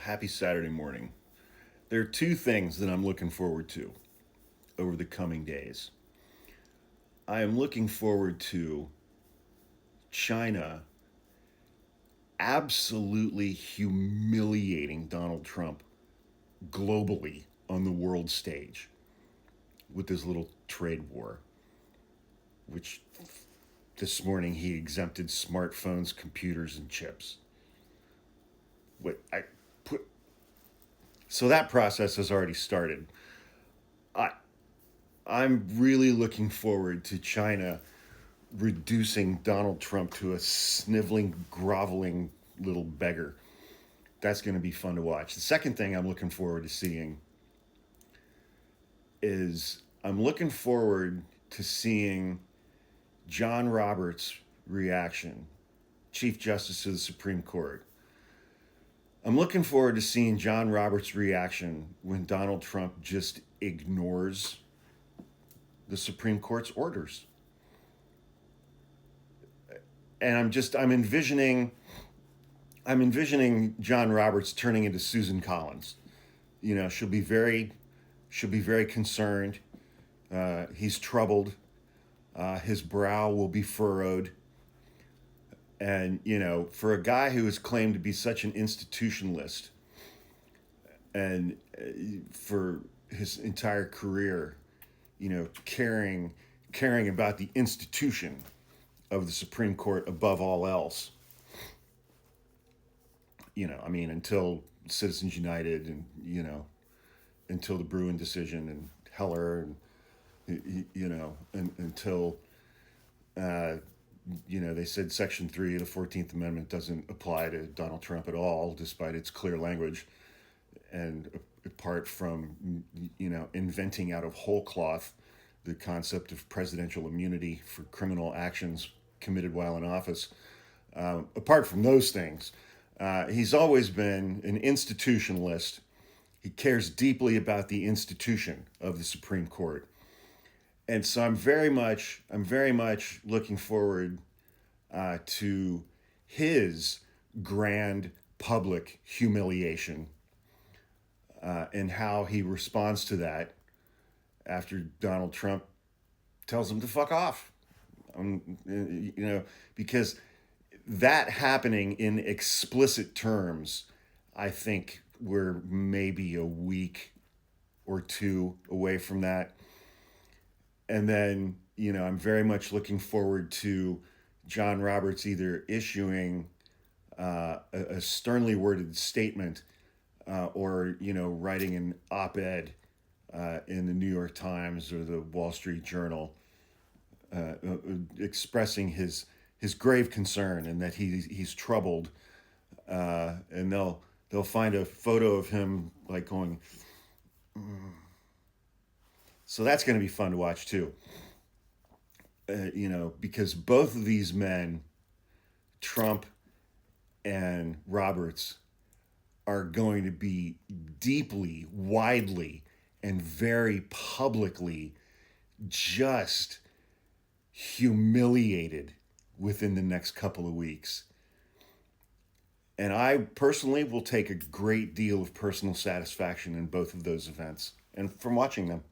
Happy Saturday morning. There are two things that I'm looking forward to over the coming days. I am looking forward to China absolutely humiliating Donald Trump globally on the world stage with this little trade war, which this morning he exempted smartphones, computers, and chips. What I put So that process has already started. I I'm really looking forward to China reducing Donald Trump to a sniveling, groveling little beggar. That's going to be fun to watch. The second thing I'm looking forward to seeing is I'm looking forward to seeing John Roberts' reaction, Chief Justice of the Supreme Court. I'm looking forward to seeing John Roberts' reaction when Donald Trump just ignores the Supreme Court's orders. And I'm envisioning John Roberts turning into Susan Collins. You know, she'll be very concerned. He's troubled. His brow will be furrowed. And for a guy who is claimed to be such an institutionalist, and for his entire career, caring about the institution of the Supreme Court above all else. Until Citizens United, and until the Bruin decision and Heller, and until they said Section 3 of the 14th Amendment doesn't apply to Donald Trump at all, despite its clear language, and apart from inventing out of whole cloth the concept of presidential immunity for criminal actions committed while in office. Apart from those things, he's always been an institutionalist. He cares deeply about the institution of the Supreme Court, and so I'm very much looking forward to his grand public humiliation, and how he responds to that after Donald Trump tells him to fuck off. Because that happening in explicit terms, I think we're maybe a week or two away from that. And then, I'm very much looking forward to John Roberts either issuing a sternly worded statement, or, writing an op ed in the New York Times or the Wall Street Journal, expressing his grave concern and that he's troubled, and they'll find a photo of him like going. So that's going to be fun to watch too. Because both of these men, Trump and Roberts, are going to be deeply, widely, and very publicly just humiliated within the next couple of weeks. And I personally will take a great deal of personal satisfaction in both of those events and from watching them.